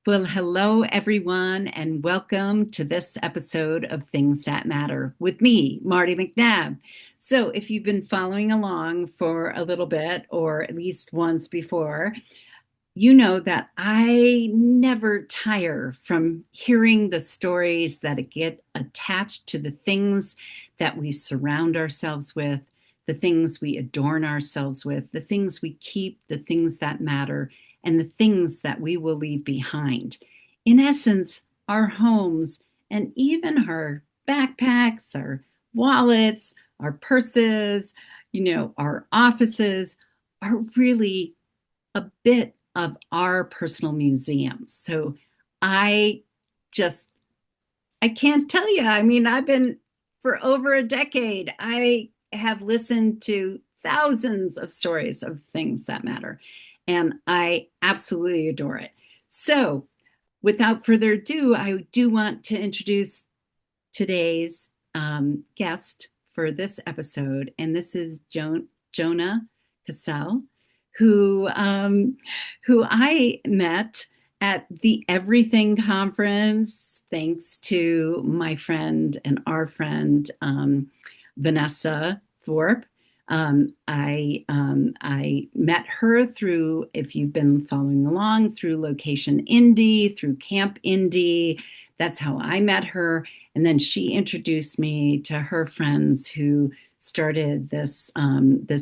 Well, hello, everyone, and welcome to this episode of Things That Matter with me, Marty McNabb. So, if you've been following along for a little bit, or at least once before, you know that I never tire from hearing the stories that get attached to the things that we surround ourselves with, the things we adorn ourselves with, the things we keep, the things that matter, and the things that we will leave behind. In essence, our homes and even our backpacks, our wallets, our purses, our offices are really a bit of our personal museums. So I just, I can't tell you. I mean, I've been for over a decade, I have listened to thousands of stories of things that matter, and I absolutely adore it. So, without further ado, I do want to introduce today's guest for this episode, and this is Jonah Casale, who who I met at the Everything Conference, thanks to my friend and our friend Vanessa Thorpe. I met her through, if you've been following along, through Location Indie, through Camp Indie. That's how I met her. And then she introduced me to her friends who started this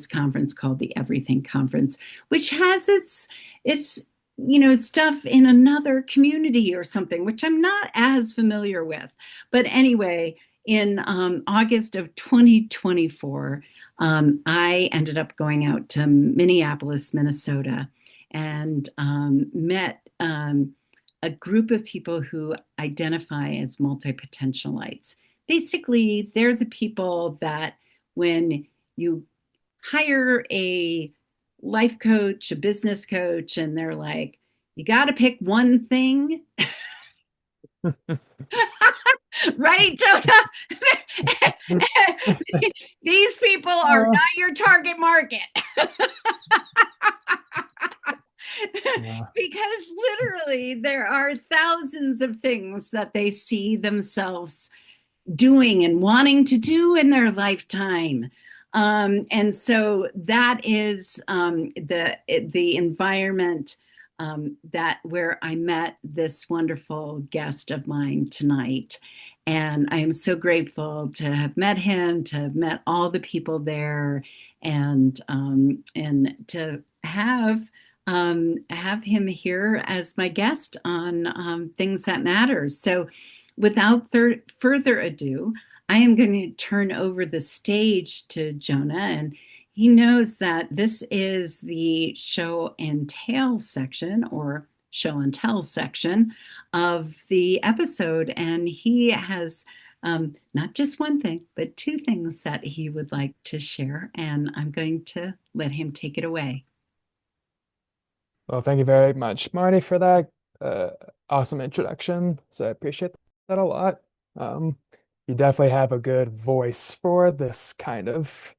conference called the Everything Conference, which has its stuff in another community or something, which I'm not as familiar with. But anyway, in August of 2024, I ended up going out to Minneapolis, Minnesota, and met a group of people who identify as multipotentialites. Basically, they're the people that when you hire a life coach, a business coach, and they're like, you got to pick one thing, right, Jonah? These people are Uh, not your target market. yeah. Because literally there are thousands of things that they see themselves doing and wanting to do in their lifetime. And so that is the environment that where I met this wonderful guest of mine tonight. And I am so grateful to have met him, to have met all the people there, and to have him here as my guest on Things That Matters. So without further ado, I am going to turn over the stage to Jonah, and he knows that this is the show and tell section or show and tell section of the episode. And he has not just one thing, but two things that he would like to share. And I'm going to let him take it away. Well, thank you very much, Marty, for that uh, awesome introduction. So I appreciate that a lot. Um, you definitely have a good voice for this kind of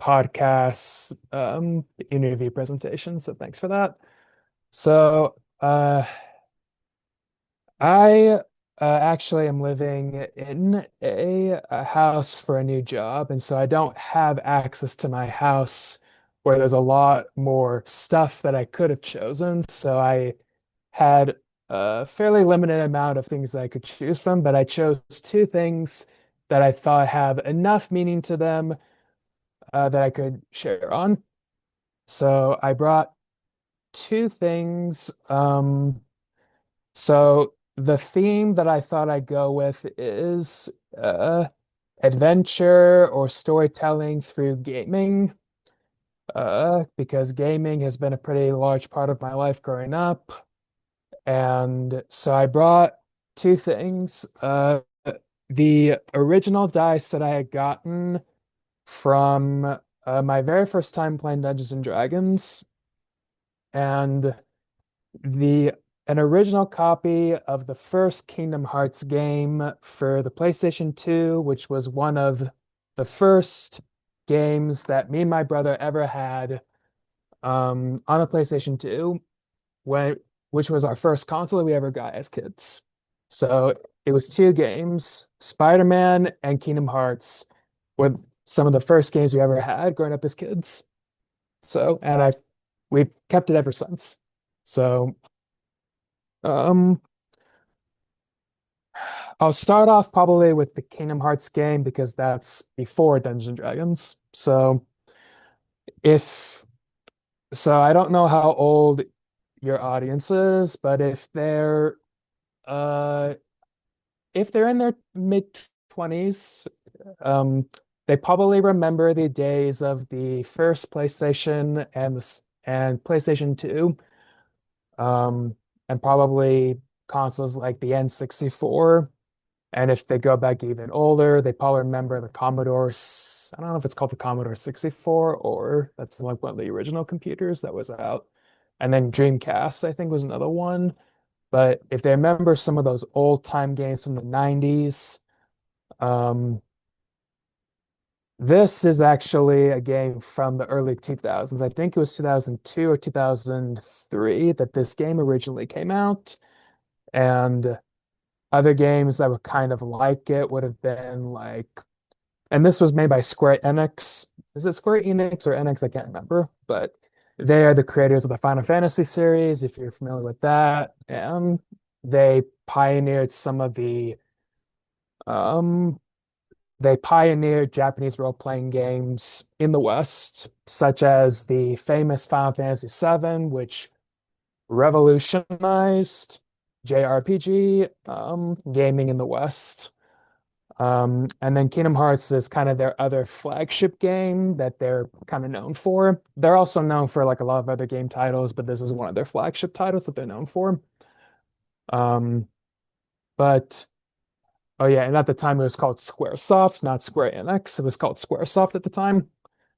podcast interview presentation. So thanks for that. So I actually am living in a house for a new job, and so I don't have access to my house where there's a lot more stuff that I could have chosen. So I had a fairly limited amount of things that I could choose from, but I chose two things that I thought have enough meaning to them that I could share on. So I brought two things. So the theme that I thought I'd go with is adventure or storytelling through gaming, because gaming has been a pretty large part of my life growing up. And so I brought two things. The original dice that I had gotten from my very first time playing Dungeons and Dragons, and the an original copy of the first Kingdom Hearts game for the PlayStation 2, which was one of the first games that me and my brother ever had on the PlayStation 2. When which was our first console that we ever got as kids. So it was two games, Spider-Man and Kingdom Hearts were some of the first games we ever had growing up as kids. So, and we've kept it ever since. So, um, I'll start off probably with the Kingdom Hearts game because that's before Dungeons and Dragons. If so, I don't know how old your audience is, but uh if they're in their mid 20s, um they probably remember the days of the first PlayStation and PlayStation 2, and probably consoles like the N64. And if they go back even older, they probably remember the I don't know if it's called the Commodore 64 or that's like one of the original computers that was out. And then Dreamcast, I think, was another one. But if they remember some of those old time games from the 90s, um, this is actually a game from the early 2000s. I think it was 2002 or 2003 that this game originally came out. And other games that were kind of like it would have been like, and this was made by Square Enix. Is it Square Enix or Enix? I can't remember, but they are the creators of the Final Fantasy series, if you're familiar with that. And they pioneered some of um, they pioneered Japanese role-playing games in the West, such as the famous Final Fantasy VII, which revolutionized JRPG gaming in the West. And then Kingdom Hearts is kind of their other flagship game that they're kind of known for. They're also known for like a lot of other game titles, but this is one of their flagship titles that they're known for. Um, but oh yeah, and at the time it was called Squaresoft, not Square Enix. It was called Squaresoft at the time,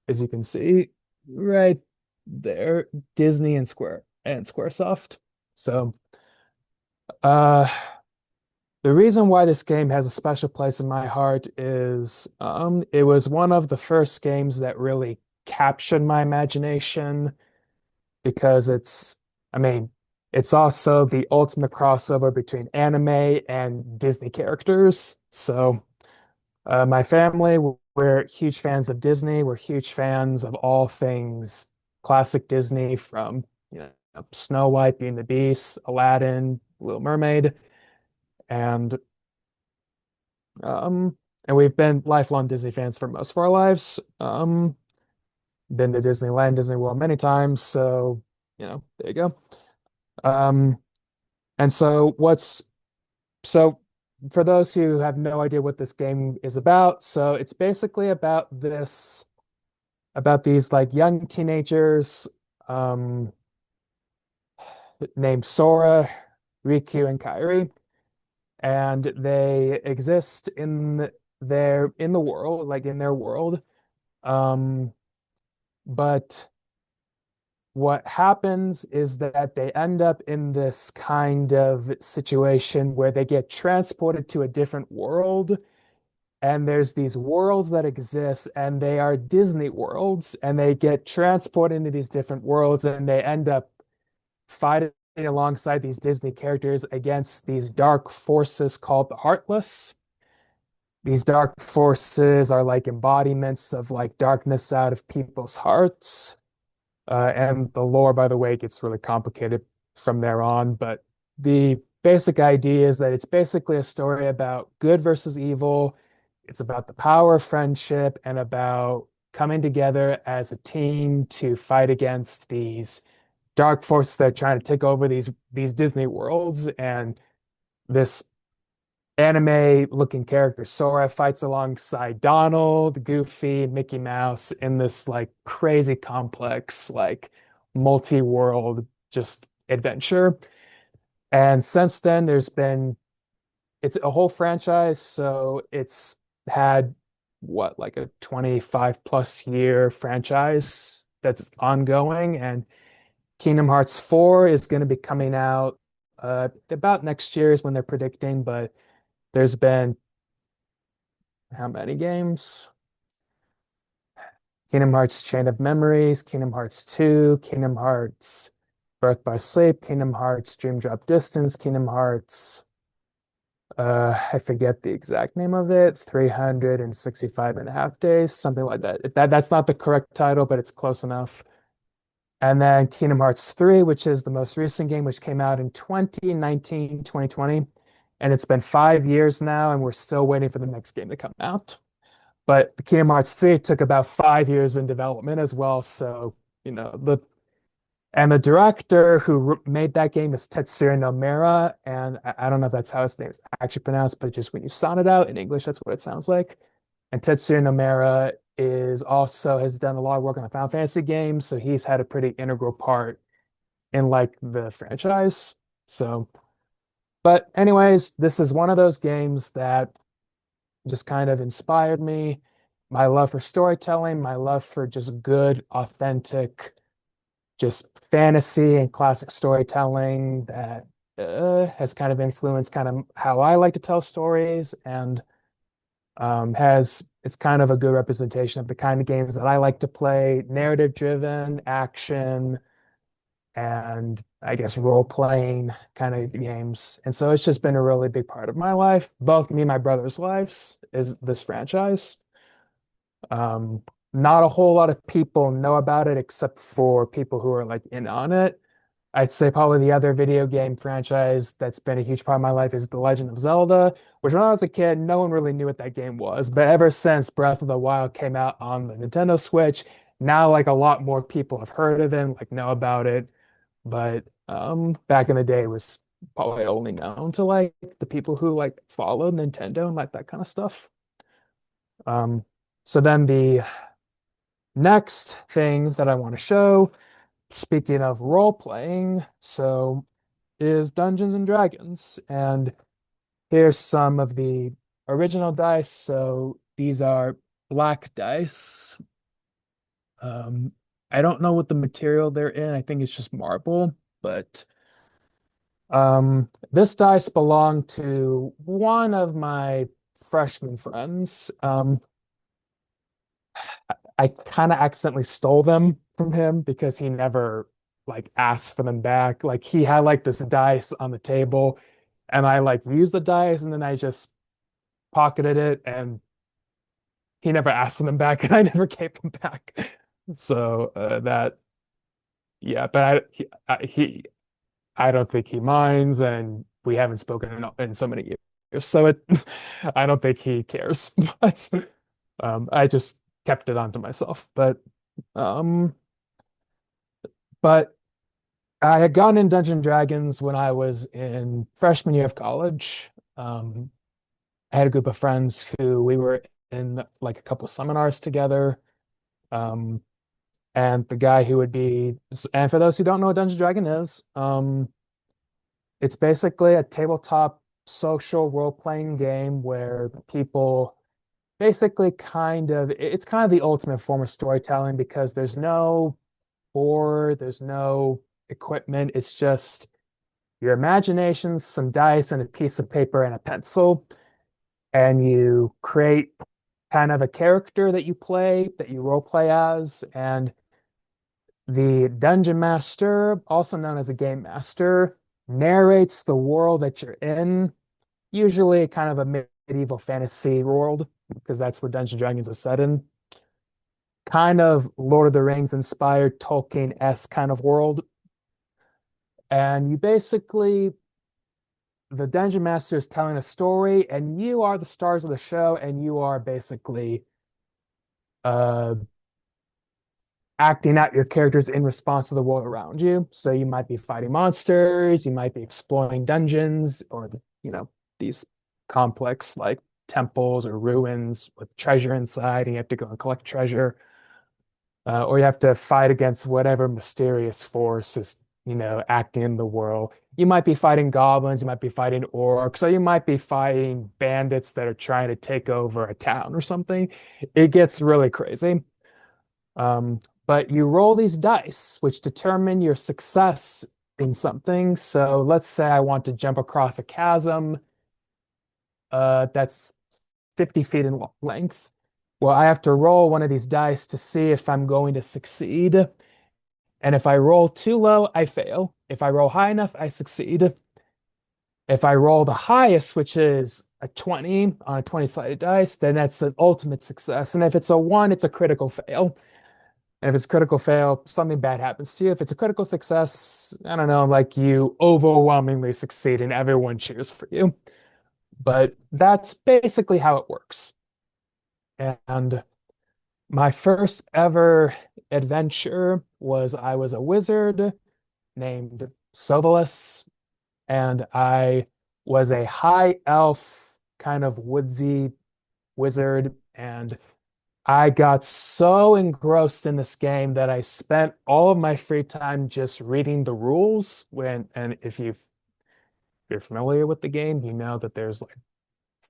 as you can see right there, Disney and Squaresoft. So, uh, the reason why this game has a special place in my heart is it was one of the first games that really captured my imagination because I mean, it's also the ultimate crossover between anime and Disney characters. So, my family, we're huge fans of Disney. We're huge fans of all things classic Disney, from, Snow White, Beauty and the Beast, Aladdin, Little Mermaid, and Um, and we've been lifelong Disney fans for most of our lives. Been to Disneyland, Disney World many times, so there you go. Um, and so for those who have no idea what this game is about, so it's basically about these like young teenagers named Sora, Riku, and Kairi, and they exist in the world, like in their world. Um, But what happens is that they end up in this kind of situation where they get transported to a different world. And there's these worlds that exist, and they are Disney worlds, and they get transported into these different worlds, and they end up fighting alongside these Disney characters against these dark forces called the Heartless. These dark forces are like embodiments of like darkness out of people's hearts. And the lore, by the way, gets really complicated from there on. But the basic idea is that it's basically a story about good versus evil. It's about the power of friendship and about coming together as a team to fight against these dark forces that are trying to take over these Disney worlds. And this anime looking character Sora fights alongside Donald, Goofy, Mickey Mouse in this like crazy complex, like multi-world just adventure. And since then, it's a whole franchise. So it's had what, like a 25 plus year franchise that's ongoing. And Kingdom Hearts 4 is going to be coming out about next year is when they're predicting, but there's been how many games? Kingdom Hearts Chain of Memories, Kingdom Hearts 2, Kingdom Hearts. Birth by Sleep, Kingdom Hearts, Dream Drop Distance, Kingdom Hearts. I forget the exact name of it, 365 and a half days, something like that. That's not the correct title, but it's close enough. And then Kingdom Hearts 3, which is the most recent game, which came out in 2019, 2020. And it's been 5 years now, and we're still waiting for the next game to come out. But the Kingdom Hearts 3 took about 5 years in development as well. So, the director who made that game is Tetsuya Nomura, and I don't know if that's how his name is actually pronounced, but just when you sound it out in English, that's what it sounds like. And Tetsuya Nomura has done a lot of work on the Final Fantasy games, so he's had a pretty integral part in like the franchise. So, but anyways, this is one of those games that just kind of inspired me. My love for storytelling, my love for just good, authentic, just fantasy and classic storytelling that has kind of influenced kind of how I like to tell stories and has it's kind of a good representation of the kind of games that I like to play, narrative driven, action, and I guess role playing kind of games. And so it's just been a really big part of my life, both me and my brother's lives, is this franchise. Um, Not a whole lot of people know about it except for people who are like in on it. I'd say probably the other video game franchise that's been a huge part of my life is The Legend of Zelda, which when I was a kid, no one really knew what that game was. But ever since Breath of the Wild came out on the Nintendo Switch, now like a lot more people have heard of it, like know about it. But back in the day, it was probably only known to like the people who like followed Nintendo and like that kind of stuff. Um, so then the next thing that I want to show, speaking of role playing, is Dungeons and Dragons. And here's some of the original dice. So these are black dice. Um, I don't know what the material they're in. I think it's just marble, but this dice belonged to one of my freshman friends. I kind of accidentally stole them from him because he never like asked for them back. Like he had like this dice on the table and I like used the dice and then I just pocketed it and he never asked for them back and I never gave them back. So that yeah, but I don't think he minds and we haven't spoken in so many years. So it I don't think he cares. But I just kept it onto myself. Um but I had gotten in Dungeons and Dragons when I was in freshman year of college. Um, I had a group of friends who we were in like a couple seminars together. Um, and the guy who would be, and for those who don't know what Dungeons and Dragon is, it's basically a tabletop social role-playing game where people basically it's kind of the ultimate form of storytelling because there's no board, there's no equipment. It's just your imagination, some dice, and a piece of paper and a pencil, and you create kind of a character that you play, that you role play as, and the dungeon master, also known as a game master, narrates the world that you're in, usually kind of a medieval fantasy world, because that's where Dungeons and Dragons is set in. Kind of Lord of the Rings inspired Tolkien-esque kind of world. And you basically the dungeon master is telling a story and you are the stars of the show and you are basically uh acting out your characters in response to the world around you. So you might be fighting monsters, you might be exploring dungeons or these complex like temples or ruins with treasure inside and you have to go and collect treasure. Or you have to fight against whatever mysterious force is, acting in the world. You might be fighting goblins, you might be fighting orcs, or you might be fighting bandits that are trying to take over a town or something. It gets really crazy. But you roll these dice, which determine your success in something. So let's say I want to jump across a chasm that's 50 feet in length. Well, I have to roll one of these dice to see if I'm going to succeed. And if I roll too low, I fail. If I roll high enough, I succeed. If I roll the highest, which is a 20 on a 20-sided dice, then that's an ultimate success. And if it's a 1, it's a critical fail. And if it's a critical fail, something bad happens to you. If it's a critical success, I don't know, like you overwhelmingly succeed and everyone cheers for you. But that's basically how it works. And my first ever adventure was I was a wizard named Sovalis, and I was a high elf, kind of woodsy wizard. And I got so engrossed in this game that I spent all of my free time just reading the rules. And if you're familiar with the game, you know that there's like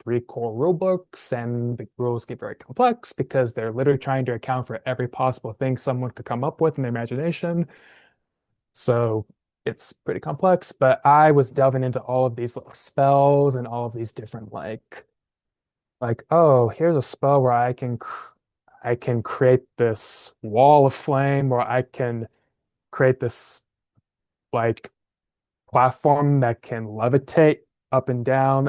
3 core rule books, and the rules get very complex because they're literally trying to account for every possible thing someone could come up with in their imagination. So it's pretty complex, but I was delving into all of these little spells and all of these different oh, here's a spell where I can create this wall of flame, or I can create this like platform that can levitate up and down,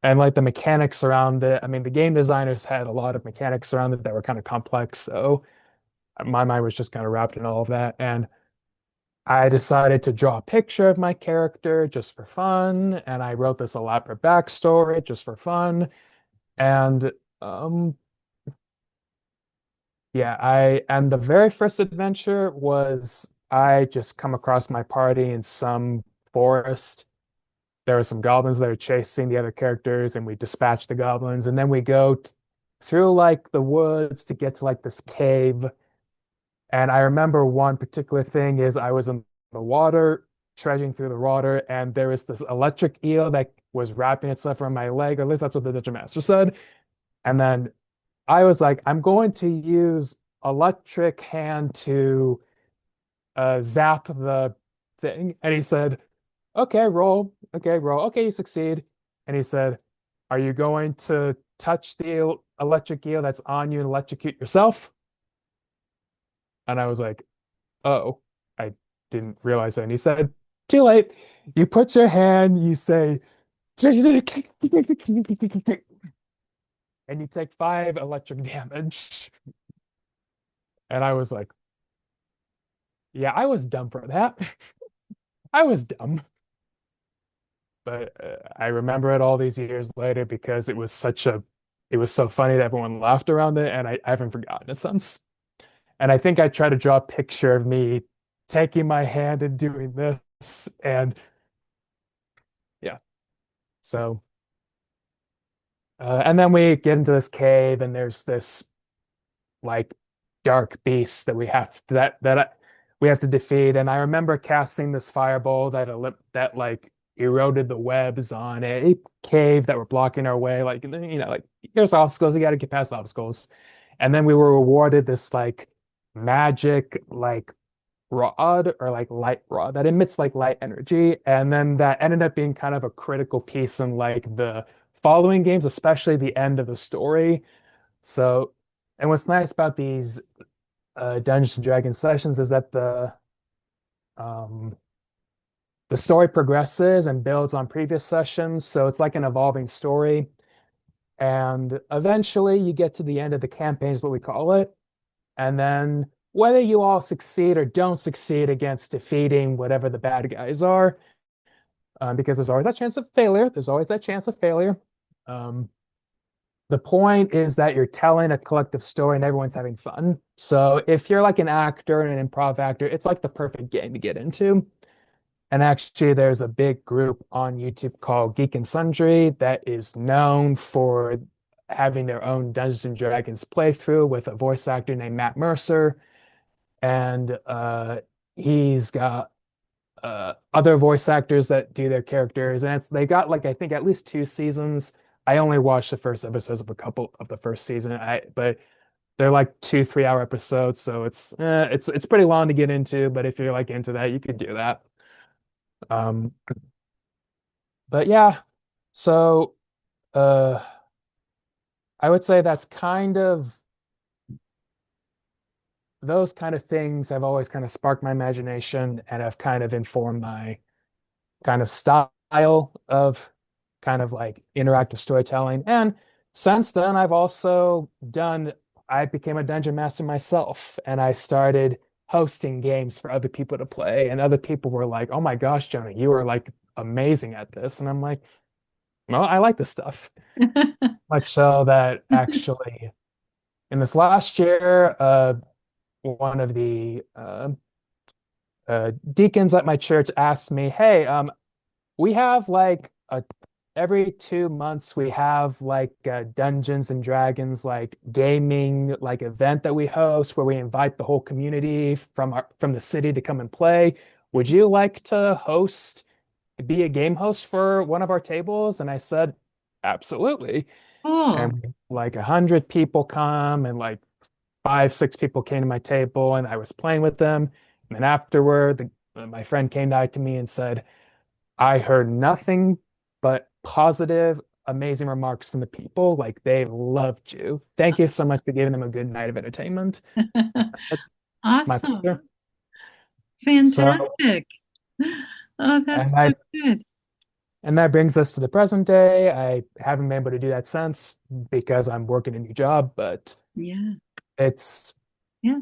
and like the mechanics around it. I mean, the game designers had a lot of mechanics around it that were kind of complex, so my mind was just kind of wrapped in all of that. And I decided to draw a picture of my character just for fun, and I wrote this elaborate backstory just for fun. And um, yeah, and the very first adventure was I just come across my party in some forest. There were some goblins that are chasing the other characters, and we dispatch the goblins, and then we go through like the woods to get to like this cave. And I remember one particular thing is I was in the water, trudging through the water, and there was this electric eel that was wrapping itself around my leg, or at least that's what the Dungeon Master said. And then I was like, I'm going to use electric hand to zap the thing. And he said, okay, roll. Okay, roll. Okay, you succeed. And he said, are you going to touch the electric eel that's on you and electrocute yourself? And I was like, oh, I didn't realize that. And he said, too late. You put your hand, you say, and you take 5 electric damage. And I was like, yeah, I was dumb for that. I was dumb. But I remember it all these years later because it was so funny that everyone laughed around it, and I haven't forgotten it since. And I think I tried to draw a picture of me taking my hand and doing this, and yeah. So, and then we get into this cave, and there's this like dark beast that we have to defeat. And I remember casting this fireball that like eroded the webs on a cave that were blocking our way. Like like there's obstacles, you got to get past obstacles. And then we were rewarded this like magic like rod, or like light rod that emits like light energy. And then that ended up being kind of a critical piece in like the following games, especially the end of the story. So, and what's nice about these Dungeons and Dragons sessions is that um, the story progresses and builds on previous sessions. So it's like an evolving story. And eventually you get to the end of the campaign, is what we call it. And then whether you all succeed or don't succeed against defeating whatever the bad guys are, because there's always that chance of failure. There's always that chance of failure. Um, the point is that you're telling a collective story and everyone's having fun. So if you're like an actor and an improv actor, it's like the perfect game to get into. And actually, there's a big group on YouTube called Geek and Sundry that is known for having their own Dungeons and Dragons playthrough with a voice actor named Matt Mercer. And he's got other voice actors that do their characters. And they got like, I think at least 2 seasons. I only watched the first episodes of a couple of the first season. But they're like 2 3 hour episodes, so it's pretty long to get into. But if you're like into that, you could do that. Um, but yeah, so uh, I would say that's kind of those kind of things have always kind of sparked my imagination and have kind of informed my kind of style of kind of like interactive storytelling. And since then, I became a dungeon master myself and I started hosting games for other people to play. And other people were like, oh my gosh, Jonah, you are like amazing at this. And I'm like, well, I like this stuff. Much so that actually in this last year, one of the deacons at my church asked me, hey, we have like a every 2 months we have like Dungeons and Dragons like gaming like event that we host where we invite the whole community from the city to come and play. Would you like to be a game host for one of our tables? And I said, absolutely. Oh, And like 100 people come and like 5, 6 people came to my table and I was playing with them. And then afterward, my friend came out to me and said, I heard nothing but positive, amazing remarks from the people. Like they loved you. Thank you so much for giving them a good night of entertainment. I said, my awesome. pleasure. So, Fantastic. Oh, that's and so I good. and that brings us to the present day. I haven't been able to do that since because I'm working a new job, but Yeah. it's Yeah.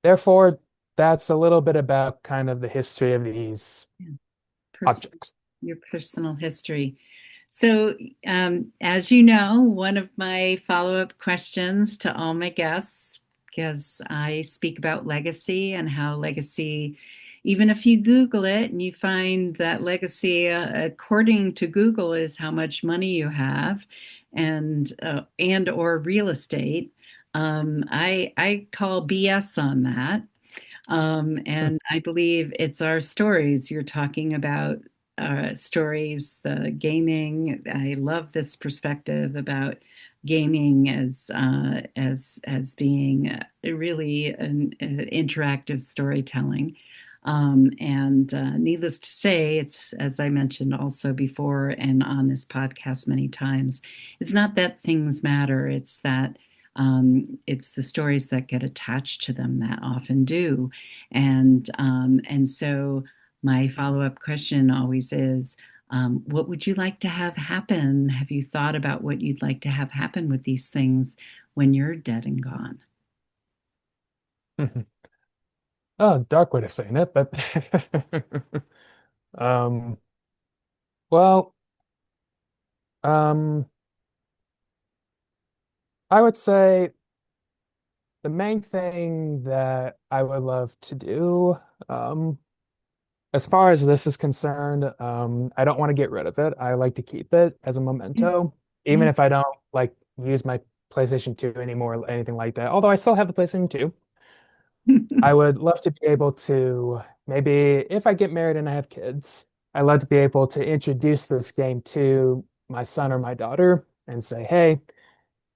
therefore that's a little bit about kind of the history of these Yeah. Person, objects. your personal history. So, as you know, one of my follow-up questions to all my guests, because I speak about legacy and how legacy, even if you Google it and you find that legacy, according to Google, is how much money you have, and or real estate. I call BS on that. And I believe it's our stories. You're talking about stories, the gaming. I love this perspective about gaming as being really an interactive storytelling. And needless to say, it's as I mentioned also before and on this podcast many times, it's not that things matter. It's that it's the stories that get attached to them that often do. And so my follow-up question always is, what would you like to have happen? Have you thought about what you'd like to have happen with these things when you're dead and gone? Oh, dark way of saying it, but um, well, um, I would say the main thing that I would love to do, um, as far as this is concerned, I don't want to get rid of it. I like to keep it as a Yeah, memento, even yeah. if I don't like use my PlayStation 2 anymore or anything like that. Although I still have the PlayStation 2. I would love to be able to maybe if I get married and I have kids, I'd love to be able to introduce this game to my son or my daughter and say, hey,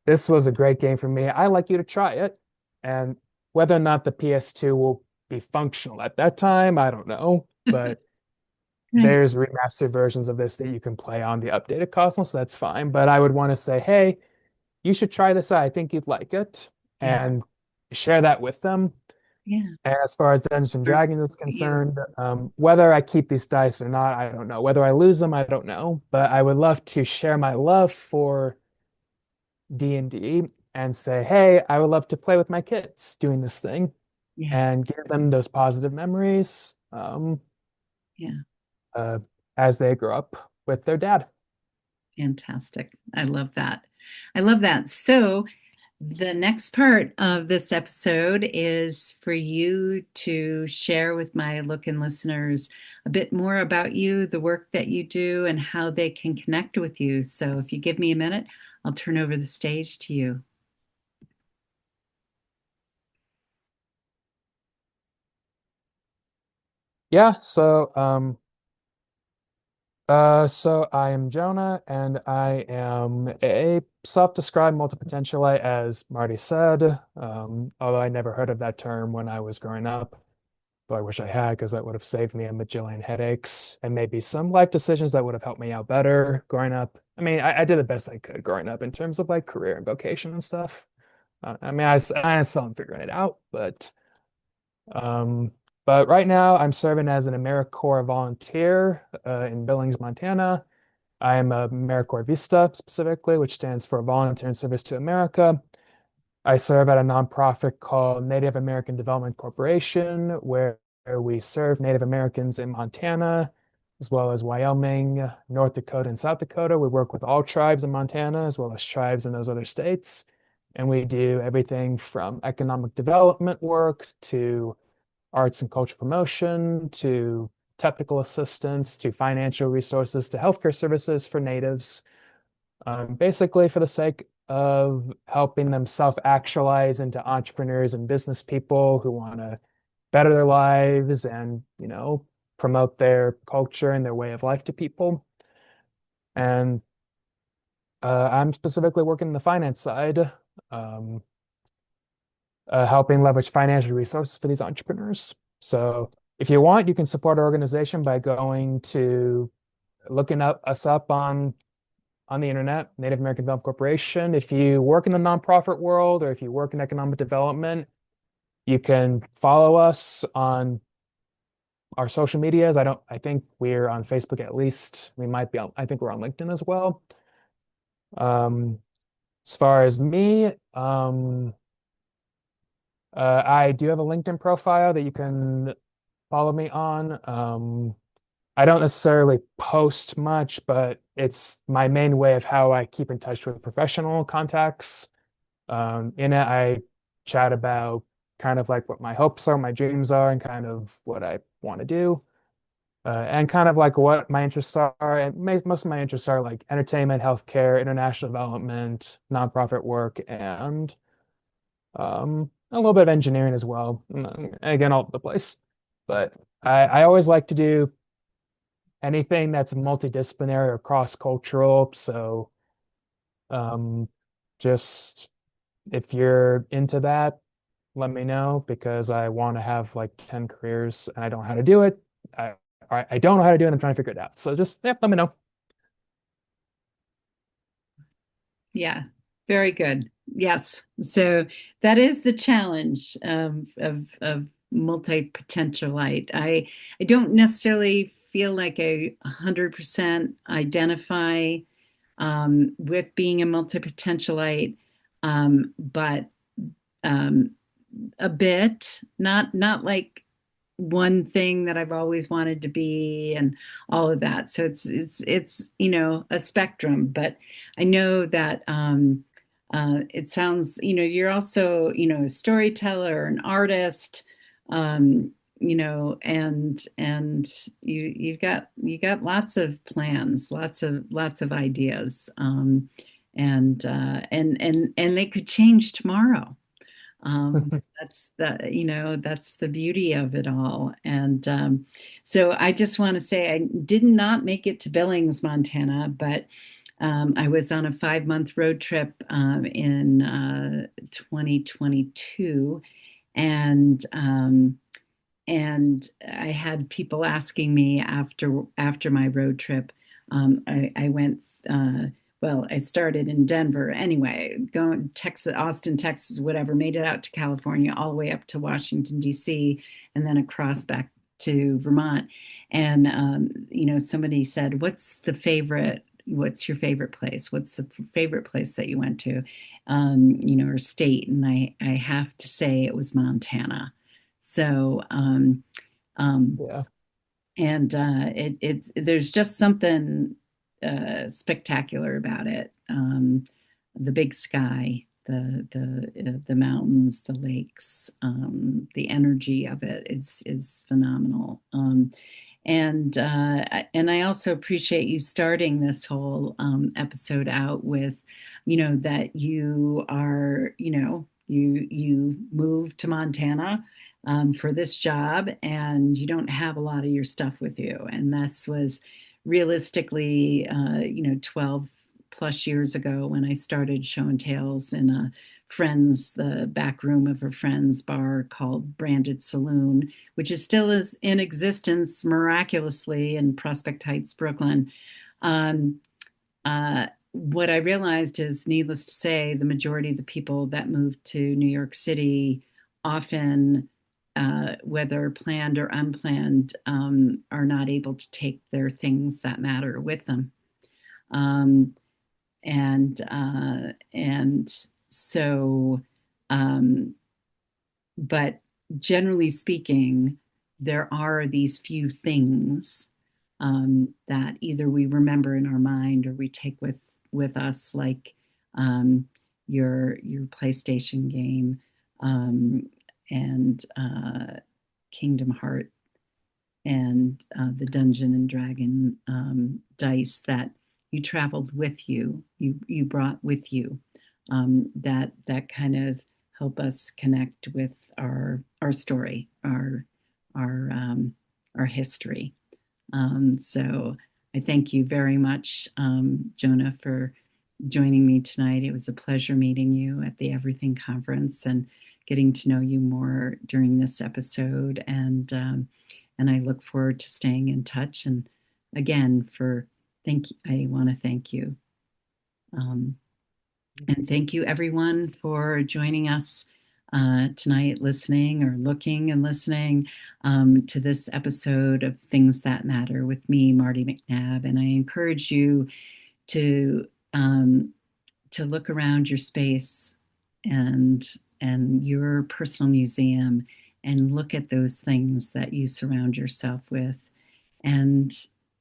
this was a great game for me. I'd like you to try it. And whether or not the PS2 will be functional at that time, I don't know. But Right. there's remastered versions of this that you can play on the updated console, so that's fine. But I would want to say, hey, you should try this out. I think you'd like it. Yeah, And share that with them. yeah. And as far as Dungeons and For Dragons is you. concerned, whether I keep these dice or not, I don't know. Whether I lose them, I don't know. But I would love to share my love for D&D and say, hey, I would love to play with my kids doing this thing Yeah, and give them those positive memories yeah. uh, as they grow up with their dad. Fantastic. I love that. I love that. So, the next part of this episode is for you to share with my Lookin' listeners a bit more about you, the work that you do, and how they can connect with you. So, if you give me a minute, I'll turn over the stage to you. Yeah, so I am Jonah, and I am a self-described multipotentialite, as Marty said. Although I never heard of that term when I was growing up, though I wish I had, because that would have saved me a bajillion headaches and maybe some life decisions that would have helped me out better growing up. I mean, I did the best I could growing up in terms of like career and vocation and stuff. I mean, I still am figuring it out, but. Um, but right now, I'm serving as an AmeriCorps volunteer in Billings, Montana. I am a AmeriCorps Vista specifically, which stands for Volunteer in Service to America. I serve at a nonprofit called Native American Development Corporation, where we serve Native Americans in Montana, as well as Wyoming, North Dakota, and South Dakota. We work with all tribes in Montana, as well as tribes in those other states. And we do everything from economic development work to arts and culture promotion to technical assistance to financial resources to healthcare services for natives, basically for the sake of helping them self-actualize into entrepreneurs and business people who want to better their lives and, promote their culture and their way of life to people. And I'm specifically working in the finance side, um, helping leverage financial resources for these entrepreneurs. So if you want, you can support our organization by going to looking up us up on the internet, Native American Development Corporation. If you work in the nonprofit world or if you work in economic development, you can follow us on our social medias. I think we're on Facebook at least. We might be on, I think we're on LinkedIn as well. Um, as far as me, I do have a LinkedIn profile that you can follow me on. I don't necessarily post much, but it's my main way of how I keep in touch with professional contacts. In it, I chat about kind of like what my hopes are, my dreams are, and kind of what I want to do, and kind of like what my interests are. And most of my interests are like entertainment, healthcare, international development, nonprofit work, and a little bit of engineering as well. Again, all over the place. But I always like to do anything that's multidisciplinary or cross-cultural. So um, just if you're into that, let me know because I want to have like 10 careers and I don't know how to do it. I I don't know how to do it. I'm trying to figure it out. So just yeah, let me know. Yeah, very good. Yes. So that is the challenge of multi-potentialite. I don't necessarily feel like I 100% identify with being a multi-potentialite, but um, a bit, not like one thing that I've always wanted to be and all of that. So it's a spectrum, but I know that it sounds you're also a storyteller, an artist, um, and you got lots of plans, lots of ideas, and they could change tomorrow. That's the beauty of it all. And so I just want to say I did not make it to Billings, Montana, but I was on a 5-month road trip in 2022, and I had people asking me after my road trip. I went. Well, I started in Denver anyway, going Texas, Austin, Texas, whatever. Made it out to California, all the way up to Washington D.C., and then across back to Vermont. And somebody said, What's your favorite place? What's the favorite place that you went to, or state?" And I have to say it was Montana. So, um, Yeah. and it's there's just something spectacular about it. The big sky, the mountains, the lakes, the energy of it is phenomenal. And I also appreciate you starting this whole episode out with, that you are, you moved to Montana for this job, and you don't have a lot of your stuff with you. And this was realistically, 12 plus years ago when I started show and tales in the back room of a friend's bar called Branded Saloon, which is still is in existence miraculously in Prospect Heights, Brooklyn. Um, what I realized is, needless to say, the majority of the people that moved to New York City often whether planned or unplanned, are not able to take their things that matter with them. Um, and so, um, but generally speaking, there are these few things that either we remember in our mind or we take with us, like your PlayStation game, um, and Kingdom Heart, and the Dungeon and Dragon dice that you traveled with you, you brought with you, that kind of help us connect with our story, our our history. So I thank you very much, Jonah, for joining me tonight. It was a pleasure meeting you at the Everything Conference and getting to know you more during this episode. And I look forward to staying in touch. And again, I want to thank you. Um, and thank you, everyone, for joining us tonight, listening or looking and listening to this episode of Things That Matter with me, Martie McNabb. And I encourage you to um, to look around your space and your personal museum and look at those things that you surround yourself with, and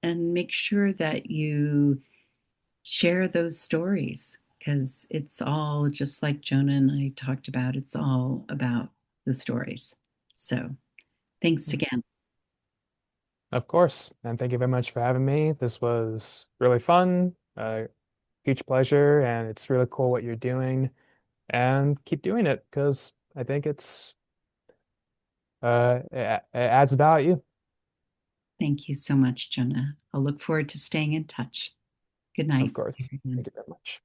make sure that you share those stories, because it's all just like Jonah and I talked about, it's all about the stories. So thanks again. Of course. And thank you very much for having me. This was really fun, huge pleasure, and it's really cool what you're doing. And keep doing it because I think it adds value. Thank you so much, Jonah. I'll look forward to staying in touch. Good Of night, course. everyone. Thank you very much.